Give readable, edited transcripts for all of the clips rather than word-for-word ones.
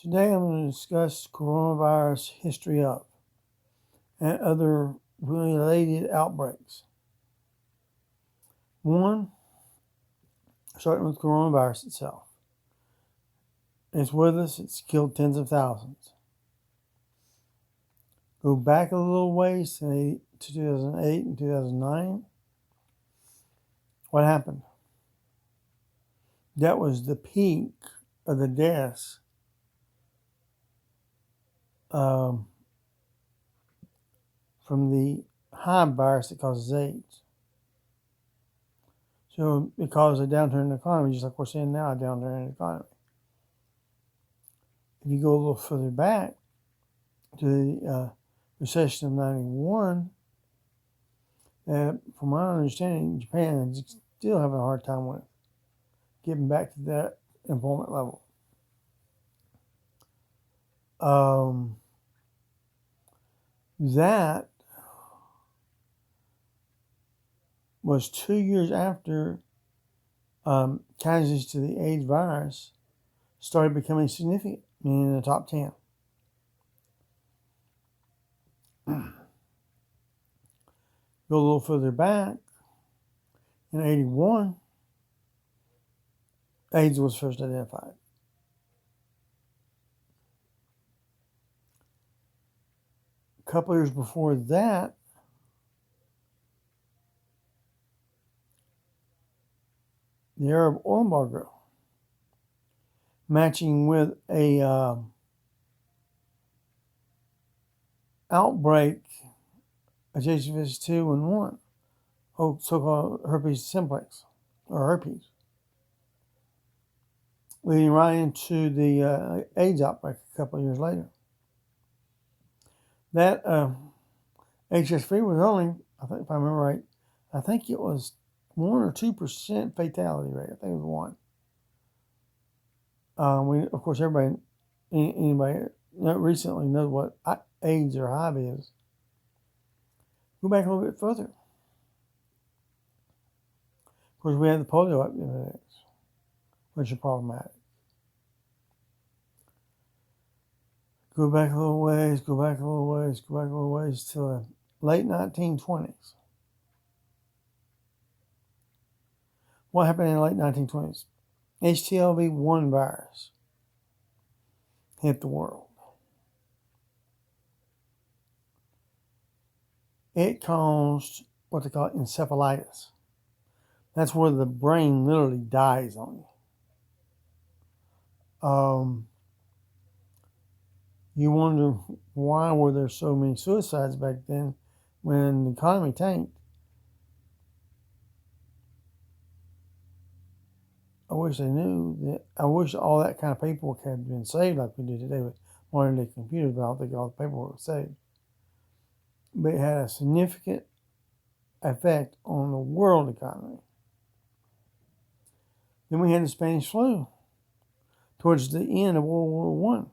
Today I'm going to discuss coronavirus history of and other related outbreaks. One, starting with coronavirus itself. It's with us. It's killed tens of thousands. Go back a little ways to 2008 and 2009. What happened? That was the peak of the deaths from the Hive virus that causes AIDS. So it caused a downturn in the economy, just like we're seeing now, a downturn in the economy. If you go a little further back to the recession of 91, from my understanding, Japan is still having a hard time with getting back to that employment level. That was 2 years after casualties to the AIDS virus started becoming significant, meaning in the top 10. Go a little further back, in 81, AIDS was first identified. A couple years before that, the Arab oil embargo, matching with a outbreak of HSV-2 so-called herpes simplex, or herpes, leading right into the AIDS outbreak a couple of years later. That HSV was only, I think if I remember right, I think it was 1 or 2% fatality rate. I think it was 1. Of course, anybody recently knows what AIDS or HIV is. Go back a little bit further. Of course, we had the polio epidemics, which are problematic. Go back a little ways to the late 1920s. What happened in the late 1920s? HTLV-1 virus hit the world. It caused what they call encephalitis. That's where the brain literally dies on you. You wonder why were there so many suicides back then when the economy tanked. I wish they knew that. I wish all that kind of paperwork had been saved like we do today with modern day computers, but I don't think all the paperwork was saved. But it had a significant effect on the world economy. Then we had the Spanish flu towards the end of World War I.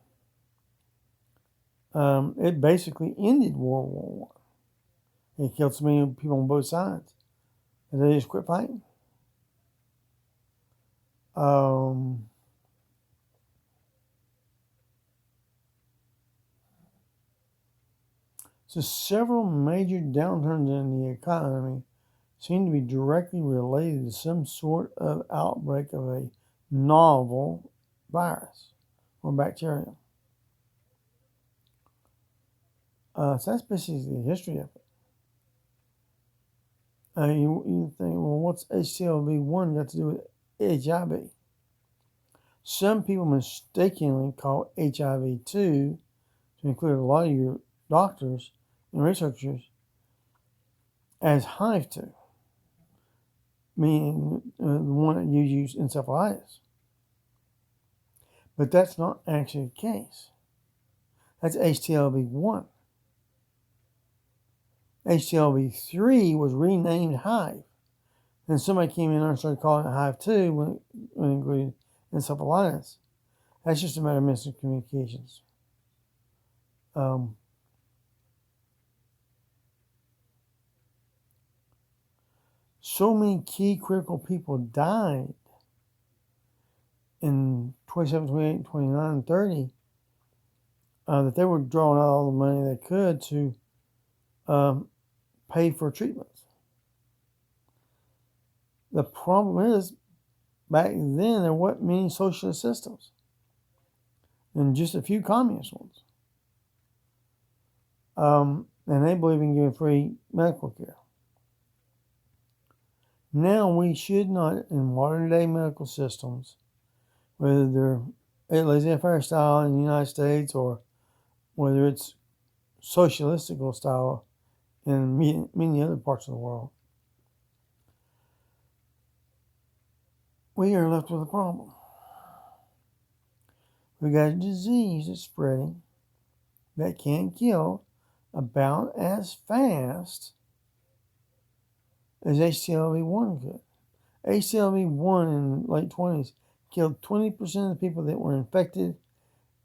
It basically ended World War I. It killed so many people on both sides that they just quit fighting. So several major downturns in the economy seem to be directly related to some sort of outbreak of a novel virus or bacterium. So that's basically the history of it. You think, well, what's HTLV-1 got to do with HIV? Some people mistakenly call HIV-2 to include a lot of your doctors and researchers as Hive-2, meaning the one that you use encephalitis. But that's not actually the case. That's HTLV-1. HTLV-3 was renamed Hive. And somebody came in and started calling it Hive-2 when it included encephalitis. That's just a matter of miscommunications. So many key critical people died in 27, 28, 29, and 30 that they were drawing out all the money they could to pay for treatments. The problem is, back then there weren't many socialist systems, and just a few communist ones. And they believe in giving free medical care. Now we should not, in modern day medical systems, whether they're laissez-faire style in the United States or whether it's socialistic style in many other parts of the world, we are left with a problem. We got a disease that's spreading that can kill about as fast as HTLV-1 could. HTLV-1 in the late 20s killed 20% of the people that were infected,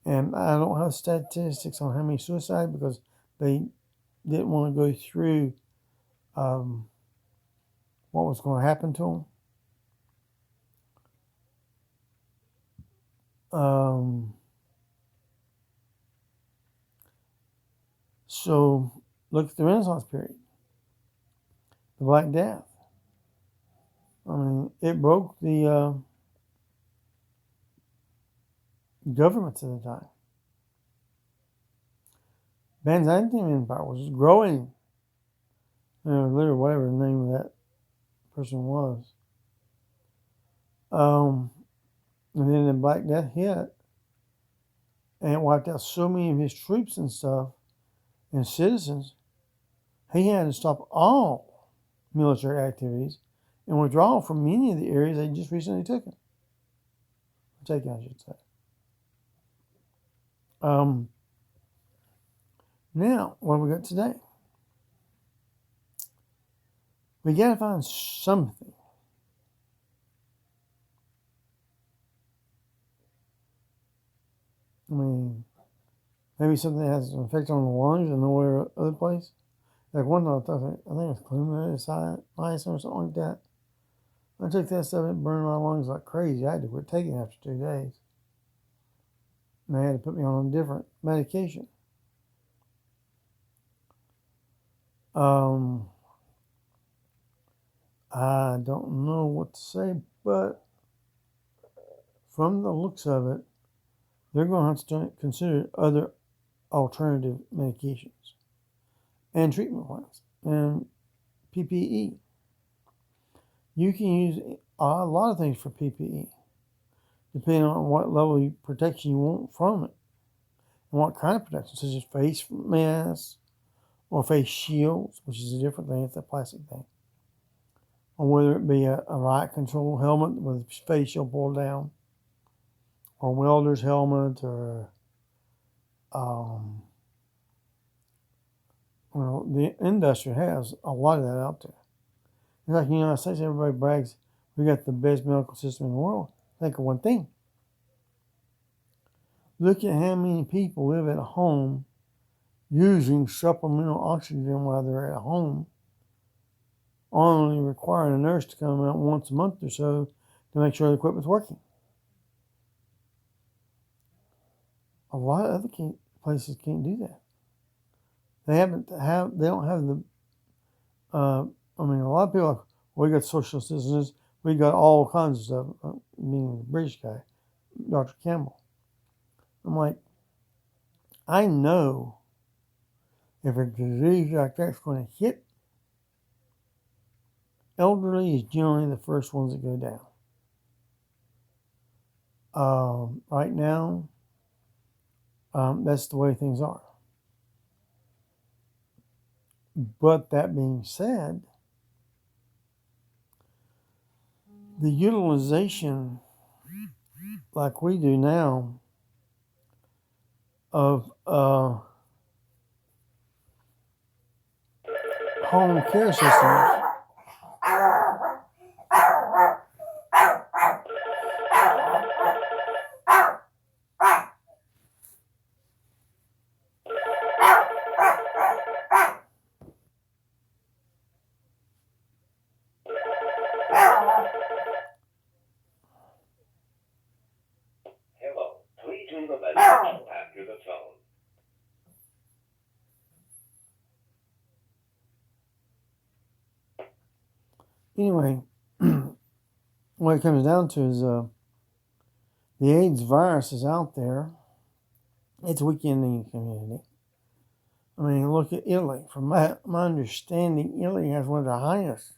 and I don't have statistics on how many suicides because they didn't want to go through what was going to happen to them. So look at the Renaissance period, the Black Death. I mean, it broke the governments at the time. Byzantine Empire was growing. Literally, whatever the name of that person was. And then the Black Death hit, and it wiped out so many of his troops and stuff and citizens. He had to stop all military activities and withdraw from many of the areas they just recently taken, I should say. Now, what have we got today? We got to find something. I mean, maybe something that has an effect on the lungs and nowhere other place. Like one time, I think it was climaticide or something like that. I took that stuff and it burned my lungs like crazy. I had to quit taking it after 2 days. And they had to put me on a different medication. I don't know what to say, but from the looks of it, they're going to have to consider other alternative medications and treatment plans and PPE. You can use a lot of things for PPE, depending on what level of protection you want from it and what kind of protection, such as face masks or face shields, which is a different thing. It's a plastic thing. Or whether it be a riot control helmet with face shield pulled down, or a welder's helmet, or the industry has a lot of that out there. It's like in the United States, everybody brags we got the best medical system in the world. Think of one thing. Look at how many people live at home using supplemental oxygen while they're at home, only requiring a nurse to come out once a month or so to make sure the equipment's working. A lot of other places can't do that. They don't have the. A lot of people are like, well, we got social citizens. We got all kinds of stuff. Meaning the British guy, Dr. Campbell. I'm like, I know if a disease like that's going to hit, elderly is generally the first ones that go down. Right now, that's the way things are. But that being said, the utilization, like we do now, of home care systems, Hello, please leave a message after the tone. Anyway, what it comes down to is the AIDS virus is out there. It's weakening the community. I mean, look at Italy. From my understanding, Italy has one of the highest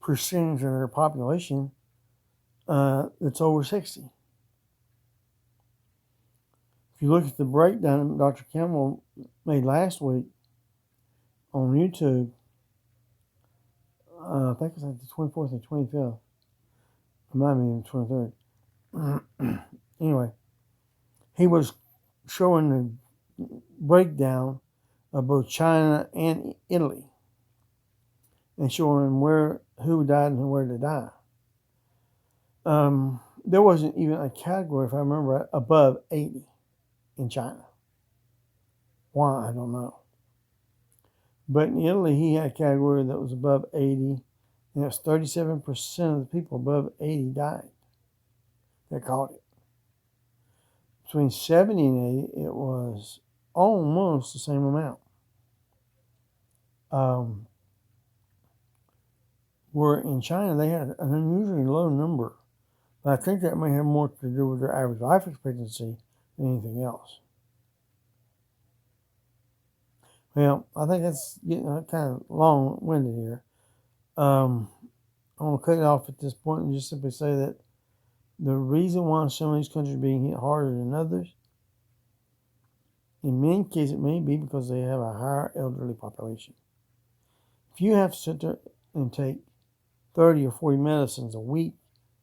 percentage of their population that's over 60. If you look at the breakdown Dr. Campbell made last week on YouTube, I think it's like the 24th or 25th. It might be the 23rd. Anyway, he was showing the breakdown of both China and Italy and showing who died and where to die. There wasn't even a category, if I remember right, above 80 in China. Why, I don't know. But in Italy, he had a category that was above 80, and it's 37% of the people above 80 died that caught it. Between 70 and 80, it was almost the same amount. Where in China, they had an unusually low number. But I think that may have more to do with their average life expectancy than anything else. Well, I think that's getting kind of long-winded here. I'm going to cut it off at this point and just simply say that the reason why some of these countries are being hit harder than others, in many cases, it may be because they have a higher elderly population. If you have to sit there and take 30 or 40 medicines a week,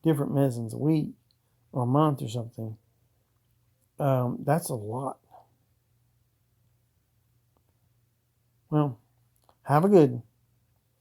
different medicines a week, or a month or something, that's a lot. Well, have a good one.